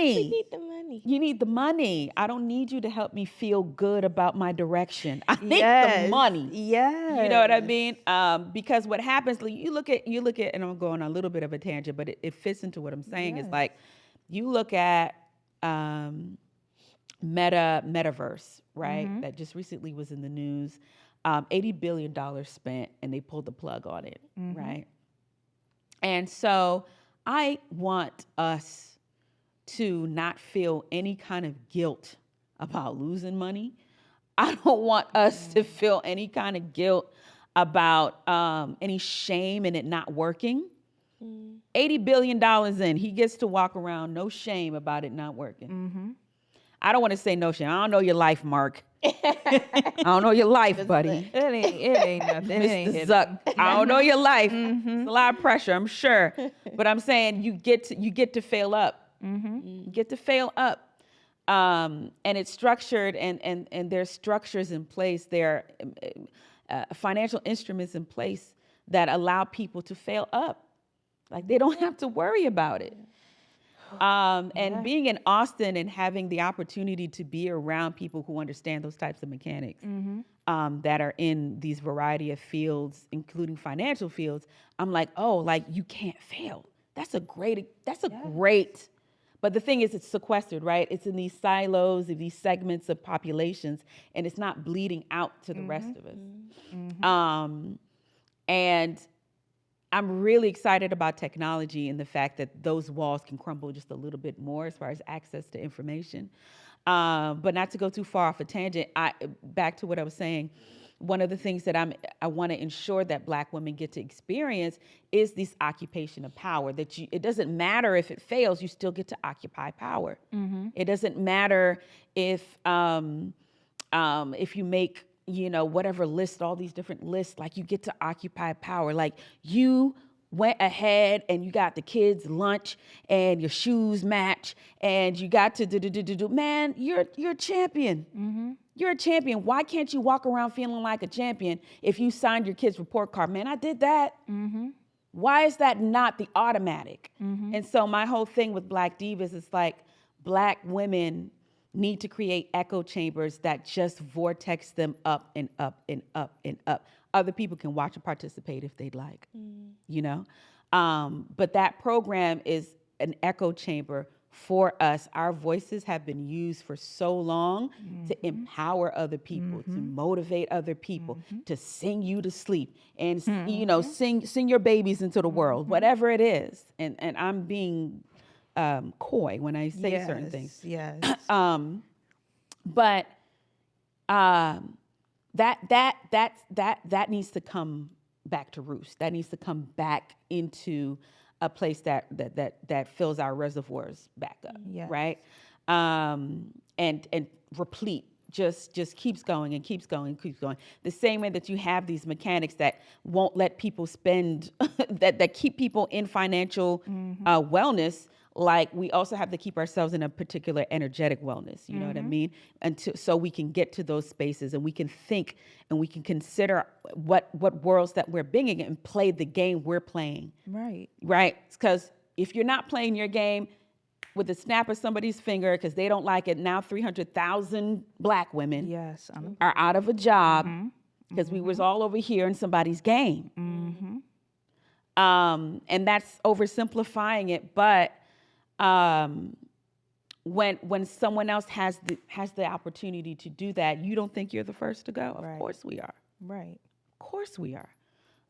We need the money. You need the money. I don't need you to help me feel good about my direction. I need the Yes. money. Yes. You know what I mean? Because what happens, like, you look at, and I'm going on a little bit of a tangent, but it fits into what I'm saying. Is like, you look at metaverse, right? That just recently was in the news. $80 billion spent, and they pulled the plug on it, right? And so I want us to not feel any kind of guilt about losing money. I don't want us to feel any kind of guilt about any shame in it not working. $80 billion in, he gets to walk around, no shame about it not working. I don't want to say no shame. I don't know your life, Mark. I don't know your life, buddy. It ain't nothing. It ain't Mr. Zuck, I don't know your life. It's a lot of pressure, I'm sure. But I'm saying you get to fail up. You get to fail up. And it's structured, and there's structures in place. There are financial instruments in place that allow people to fail up. Like, they don't have to worry about it. And being in Austin and having the opportunity to be around people who understand those types of mechanics, that are in these variety of fields, including financial fields, I'm like, oh, like, you can't fail. That's a great, but the thing is, it's sequestered, right? It's in these silos, of these segments of populations, and it's not bleeding out to the rest of us. And I'm really excited about technology and the fact that those walls can crumble just a little bit more as far as access to information. But not to go too far off a tangent, back to what I was saying, one of the things that I want to ensure that Black women get to experience is this occupation of power. That it doesn't matter if it fails, you still get to occupy power. It doesn't matter if you make, whatever list, all these different lists, like, you get to occupy power. Like, you went ahead and you got the kids lunch and your shoes match and you got to do. Man, you're a champion. You're a champion. Why can't you walk around feeling like a champion if you signed your kid's report card? Man, I did that. Why is that not the automatic? And so my whole thing with Black Divas is like, Black women need to create echo chambers that just vortex them up and up and up and up. Other people can watch and participate if they'd like, but that program is an echo chamber for us. Our voices have been used for so long to empower other people, to motivate other people, to sing you to sleep and, sing your babies into the world, whatever it is. And I'm being coy when I say certain things. Yes. But that needs to come back to roost. That needs to come back into a place that fills our reservoirs back up, right? And replete. Just keeps going and keeps going and keeps going. The same way that you have these mechanics that won't let people spend, that keep people in financial wellness. Like, we also have to keep ourselves in a particular energetic wellness, you know what I mean? So we can get to those spaces and we can think and we can consider what worlds that we're being in and play the game we're playing. Right? Because if you're not playing your game with the snap of somebody's finger because they don't like it, now 300,000 Black women are out of a job because we was all over here in somebody's game. And that's oversimplifying it, but when someone else has the opportunity to do that, you don't think you're the first to go. Of course we are. Of course we are.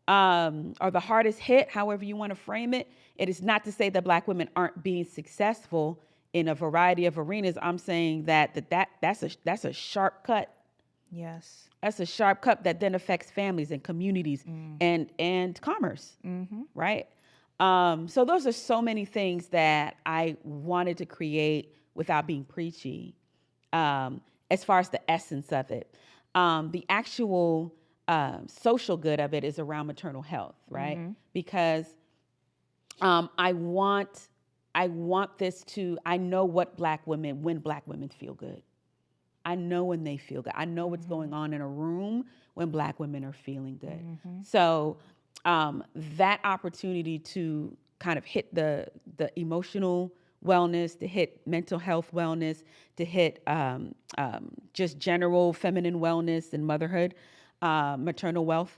Or the hardest hit, however you want to frame it. It is not to say that Black women aren't being successful in a variety of arenas. I'm saying that's a sharp cut. Yes. That's a sharp cut that then affects families and communities and commerce. Right? So those are so many things that I wanted to create without being preachy, as far as the essence of it. The actual social good of it is around maternal health, right? Because I want this to, I know when Black women feel good. I know when they feel good. I know what's going on in a room when Black women are feeling good. So that opportunity to kind of hit the emotional wellness, to hit mental health wellness, to hit just general feminine wellness and motherhood, maternal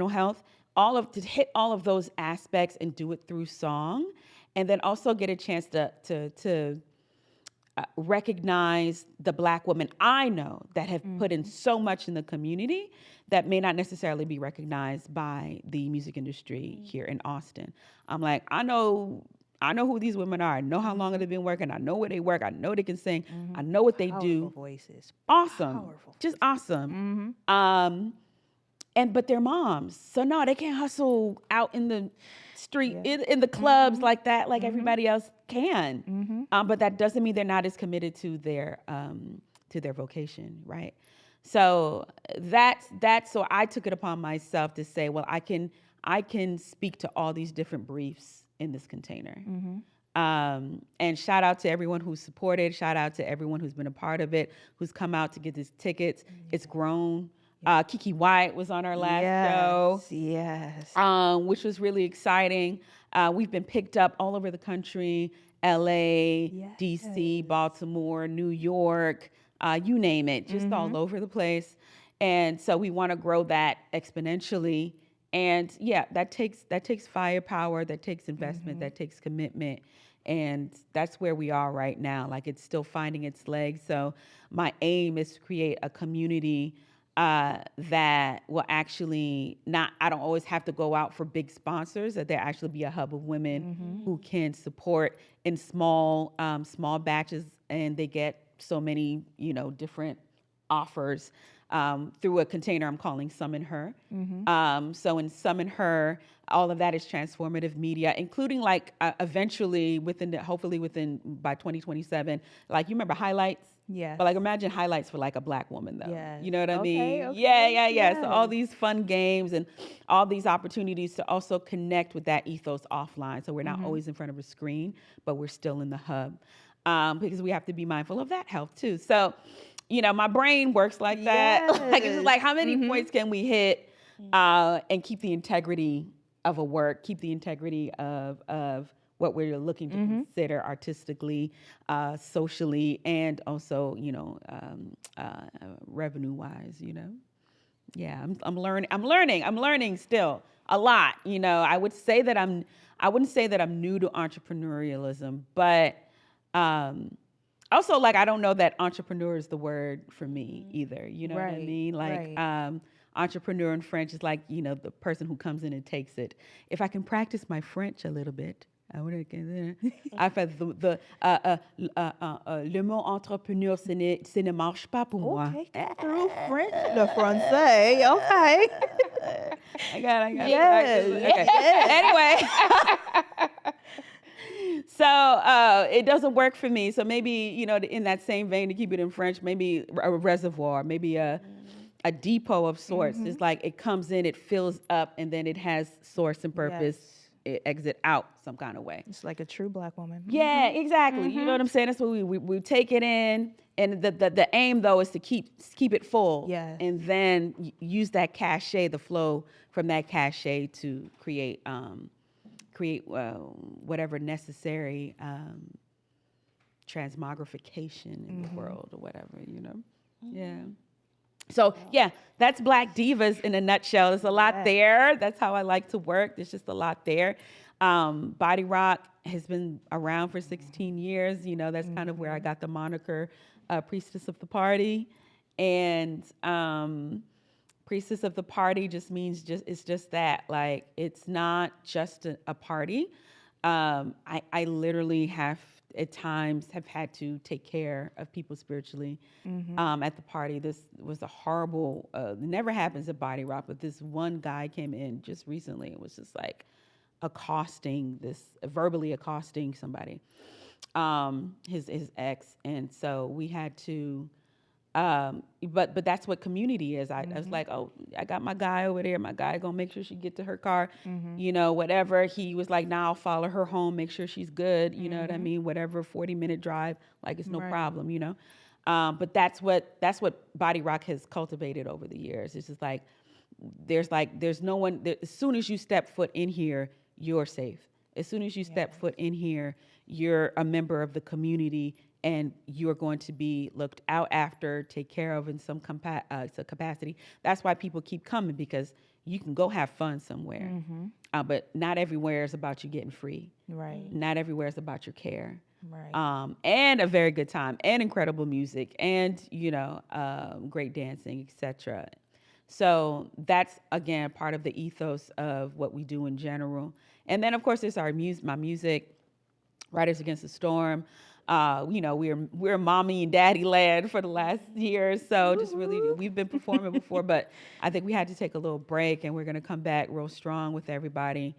health, to hit all of those aspects and do it through song, and then also get a chance to recognize the Black women I know that have put in so much in the community that may not necessarily be recognized by the music industry here in Austin. I'm like, I know who these women are. I know how long they've been working. I know where they work. I know they can sing. I know what they do. Voices. Awesome. Powerful. Just awesome. But they're moms. So no, they can't hustle out in the street, in the clubs like that, like everybody else can. But that doesn't mean they're not as committed to their vocation, right? So so I took it upon myself to say, well, I can speak to all these different briefs in this container. And shout out to everyone who's supported. Shout out to everyone who's been a part of it, who's come out to get these tickets. It's grown. Kiki White was on our last show. Yes. Which was really exciting. We've been picked up all over the country, LA, DC, Baltimore, New York, you name it, just all over the place. And so we want to grow that exponentially. And that takes firepower, that takes investment, that takes commitment. And that's where we are right now. Like, it's still finding its legs. So my aim is to create a community that will actually I don't always have to go out for big sponsors, that there actually be a hub of women who can support in small batches, and they get so many, different offers through a container I'm calling Summon Her. So in Summon Her, all of that is transformative media, including eventually hopefully by 2027, like, you remember Highlights? Yeah. But imagine Highlights for a Black woman though. Yes. You know what I mean? Okay. Yeah. Yes. So all these fun games and all these opportunities to also connect with that ethos offline. So we're not always in front of a screen, but we're still in the hub. Because we have to be mindful of that health too. So, my brain works like that. It's just like, how many points can we hit and keep the integrity of a work, keep the integrity of what we're looking to consider artistically, socially, and also, revenue-wise, Yeah, I'm learning still a lot. I wouldn't say that I'm new to entrepreneurialism, but also, I don't know that entrepreneur is the word for me either. You know what I mean? Entrepreneur in French is the person who comes in and takes it. If I can practice my French a little bit, I fait le mot entrepreneur, ce ne marche pas pour moi. Okay, through French, le français. Okay. I got Yes. Okay. Anyway. So it doesn't work for me. So maybe, in that same vein, to keep it in French, maybe a reservoir, maybe a depot of sorts. It's like it comes in, it fills up, and then it has source and purpose. Yes. It exit out some kind of way. It's like a true Black woman. Yeah, exactly. You know what I'm saying? That's what we take it in, and the aim though is to keep it full. Yes. And then use that cachet, the flow from that cachet to create whatever necessary transmogrification in the world or whatever, Yeah. So that's Black Divas in a nutshell. There's a lot there. That's how I like to work. There's just a lot there. Body Rock has been around for 16 years. That's kind of where I got the moniker Priestess of the Party. And Priestess of the Party just means it's just that. It's not just a party. I literally at times have had to take care of people spiritually at the party. This was a horrible, never happens at Body Rock, but this one guy came in just recently. It was just verbally accosting somebody, his ex. And so we had to, but that's what community is. I was like, oh, I got my guy over there. My guy gonna make sure she get to her car, whatever. He was like, nah, I'll follow her home, make sure she's good. You know what I mean? Whatever, 40-minute drive, it's no problem, But that's what Body Rock has cultivated over the years. It's just there's no one, as soon as you step foot in here, you're safe. As soon as you step foot in here, you're a member of the community and you're going to be looked out after, take care of in some capacity. That's why people keep coming, because you can go have fun somewhere. But not everywhere is about you getting free. Right. Not everywhere is about your care. Right. And a very good time and incredible music and, great dancing, etc. So that's, again, part of the ethos of what we do in general. And then, of course, there's my music, Writers Against the Storm. We're mommy and daddy land for the last year or so. Just really, we've been performing before, but I think we had to take a little break, and we're going to come back real strong with everybody.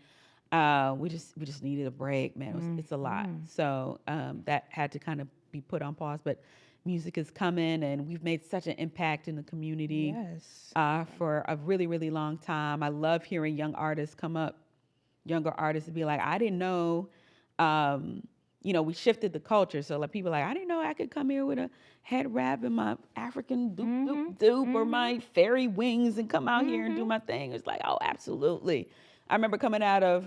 We just needed a break, man. It's a lot. So that had to kind of be put on pause, but music is coming, and we've made such an impact in the community for a really, really long time. I love hearing younger artists and be like, I didn't know, we shifted the culture. So like people I didn't know I could come here with a head wrap and my African doop doop doop or my fairy wings and come out here and do my thing. It's like, oh, absolutely. I remember coming out of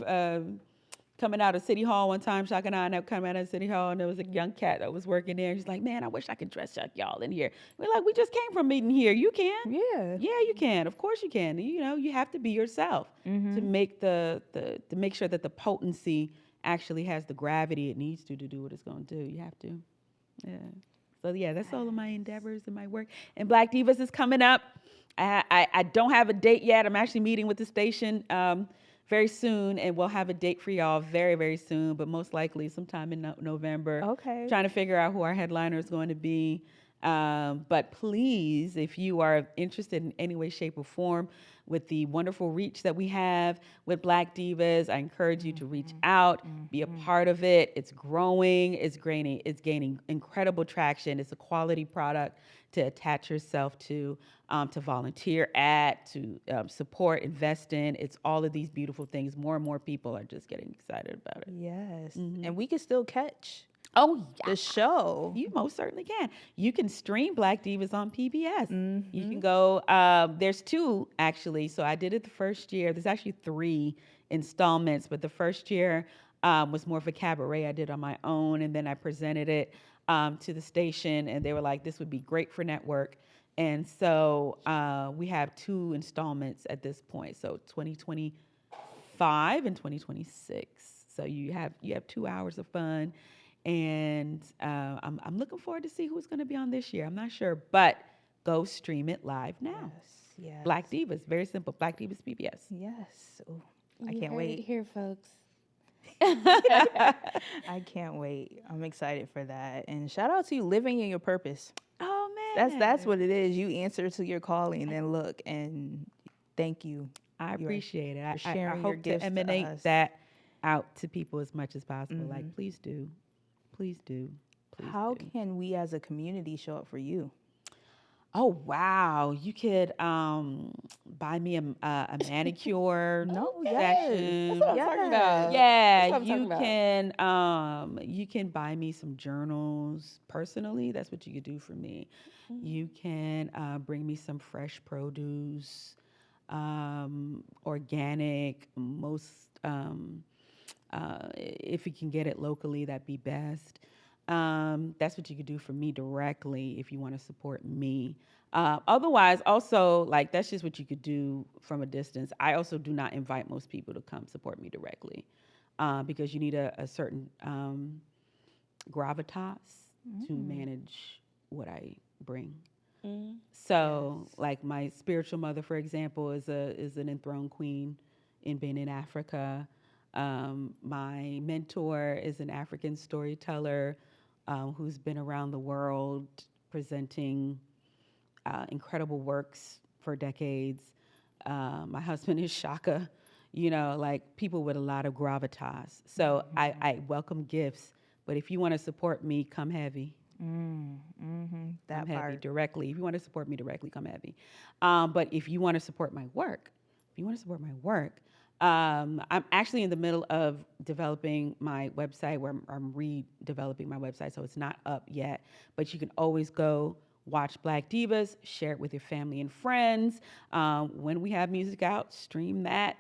City Hall one time, Shaka and I coming out of City Hall, and there was a young cat that was working there. She's like, man, I wish I could dress like y'all in here. We're like, we just came from meeting here. You can. Yeah. Yeah, you can. Of course you can. You have to be yourself to make to make sure that the potency actually has the gravity it needs to do what it's going to do. You have to. Yeah. So yeah, that's all of my endeavors and my work. And Black Divas is coming up. I don't have a date yet. I'm actually meeting with the station very soon, and we'll have a date for y'all very, very soon, but most likely sometime in November. Okay. Trying to figure out who our headliner is going to be. But please, if you are interested in any way, shape, or form with the wonderful reach that we have with Black Divas, I encourage you to reach out, be a part of it. It's growing, it's gaining incredible traction. It's a quality product to attach yourself to volunteer at, to support, invest in. It's all of these beautiful things. More and more people are just getting excited about it. Yes. And we can still catch the show. You most certainly can. You can stream Black Divas on PBS. You can go, there's 2 actually. So I did it the first year. There's actually 3 installments, but the first year was more of a cabaret I did on my own. And then I presented it to the station, and they were like, this would be great for network. And so we have 2 installments at this point. So 2025 and 2026. So you have 2 hours of fun. And I'm looking forward to see who's going to be on this year. I'm not sure, but go stream it live now. Yes. Black Divas, very simple. Black Divas PBS. Yes. Ooh, I You can't heard wait. it here, folks. I can't wait. I'm excited for that. And shout out to you living in your purpose. Oh man, That's what it is. You answer to your calling, and look, and thank you. I appreciate it. for I sharing your hope gifts to to emanate us. that out to people as much as possible. Like, please do. Please do. Please How do. can we as a community show up for you? Oh wow! You could buy me a manicure session. That's what I'm talking about. Yeah, That's what I'm you talking about. you can buy me some journals personally. That's what you could do for me. You can bring me some fresh produce, organic. If you can get it locally, that'd be best. That's what you could do for me directly if you want to support me. Otherwise, also, like, that's just what you could do from a distance. I also do not invite most people to come support me directly because you need a certain gravitas to manage what I bring. So, like, my spiritual mother, for example, is an enthroned queen in Benin, Africa. My mentor is an African storyteller who's been around the world presenting incredible works for decades. My husband is Shaka, like people with a lot of gravitas. So I welcome gifts, but if you want to support me, come heavy. That Come part. heavy directly. If you want to support me directly, come heavy. But if you want to support my work, I'm actually in the middle of developing my website where I'm redeveloping my website, so it's not up yet. But you can always go watch Black Divas, share it with your family and friends. When we have music out, stream that.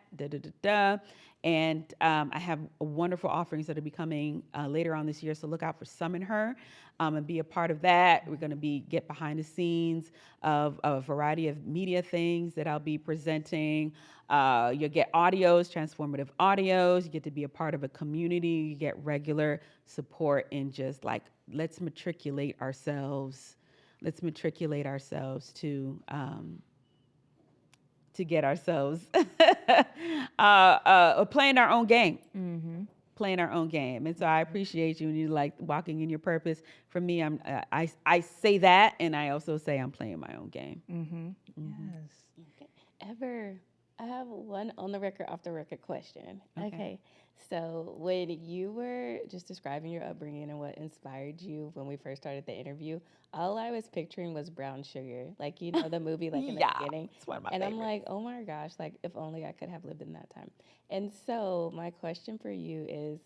And I have wonderful offerings that are be coming later on this year, so look out for Summon Her and be a part of that. We're going to get behind the scenes of a variety of media things that I'll be presenting. You'll get audios, transformative audios. You get to be a part of a community. You get regular support in just like, let's matriculate ourselves. Let's matriculate ourselves to get ourselves playing our own game. Playing our own game. And so I appreciate you when you like walking in your purpose. For me, I say that, and I also say I'm playing my own game. Yes. Okay. I have one on the record, off the record question. Okay. So when you were just describing your upbringing and what inspired you when we first started the interview, all I was picturing was Brown Sugar. Like, you know, the movie, like in the beginning. It's one of my and favorites. I'm like, oh my gosh, like if only I could have lived in that time. And so my question for you is,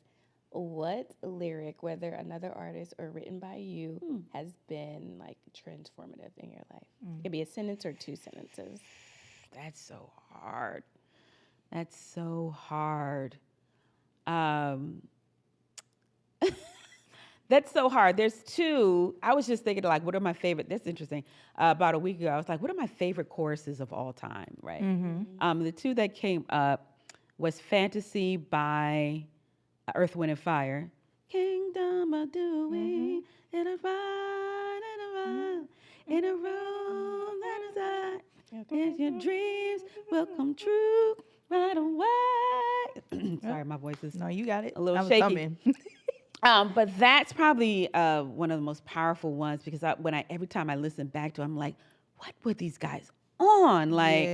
what lyric, whether another artist or written by you, has been like transformative in your life? It could be a sentence or 2 sentences. That's so hard. That's so hard. That's so hard. There's 2. I was just thinking, like, what are my favorite? That's interesting. About a week ago, I was like, what are my favorite choruses of all time, right? The 2 that came up was Fantasy by Earth, Wind, and Fire. Kingdom of doing in a fire, in a room that is high. If your dreams will come true right away. Sorry, my voice is No, you got it. a little I was shaky. thumbing. But that's probably one of the most powerful ones because every time I listen back to it, I'm like, what were these guys on? Like,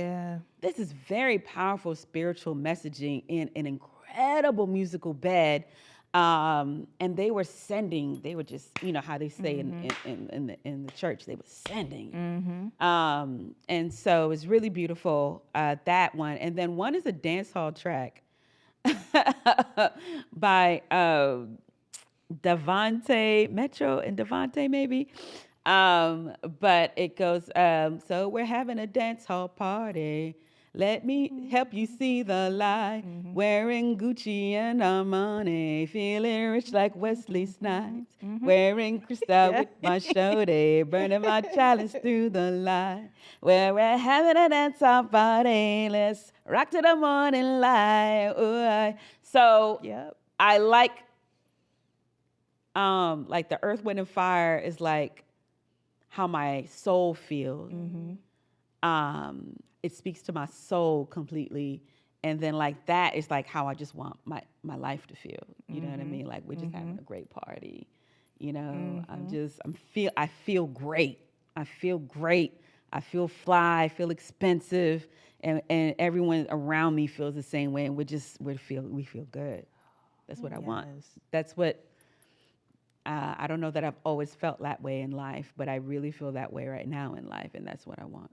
this is very powerful spiritual messaging in an incredible musical bed. And they were just, you know, how they say in the church, they were sending. And so it's really beautiful, that one. And then one is a dance hall track by Devante, Metro and Devante maybe. But it goes, so we're having a dance hall party. Let me help you see the light. Wearing Gucci and Armani, feeling rich like Wesley Snipes. Wearing crystal with my shorty, burning my chalice through the light. Where we're having a dance hall party, let's rock to the morning light. Ooh, so I like the Earth, Wind, and Fire is like how my soul feels. It speaks to my soul completely. And then like that is like how I just want my life to feel. You know what I mean? Like we're just having a great party. You know, I feel great. I feel great. I feel fly, I feel expensive. And everyone around me feels the same way. And we feel good. That's what I want. That's what, I don't know that I've always felt that way in life, but I really feel that way right now in life. And that's what I want.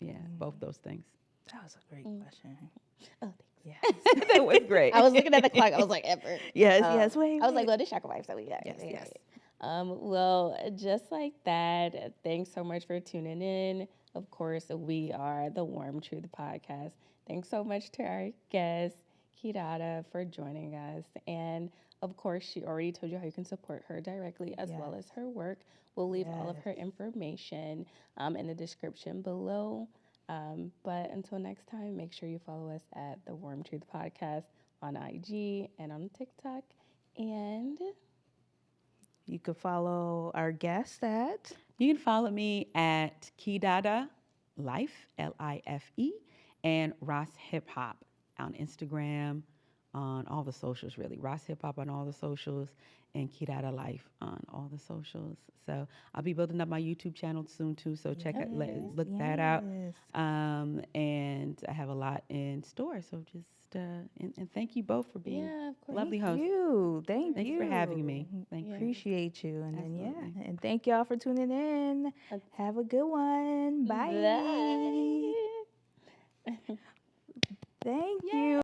Yeah, both those things. That was a great question. Oh, Yes. That was great. I was looking at the clock. I was like, ever. Yes, wait. I was like, well, this Shaka wife, so we got Yes, yes. Well, just like that, thanks so much for tuning in. Of course, we are the Warm Truth Podcast. Thanks so much to our guest, Qi Dada, for joining us. And of course, she already told you how you can support her directly as well as her work. We'll leave all of her information in the description below. But until next time, make sure you follow us at the Warm Truth Podcast on IG and on TikTok. And You could follow our guest at. You can follow me at Qi Dada Life, Life, and Ross Hip Hop on Instagram, on all the socials, really. Ross Hip Hop on all the socials, and Qi Dada Life on all the socials. So I'll be building up my YouTube channel soon too. So look that out. And I have a lot in store. So just and thank you both for being lovely hosts. Thank you. Thanks for having me. Thank you. Appreciate you. And Absolutely. then and thank y'all for tuning in. Have a good one. Bye. bye. Thank you.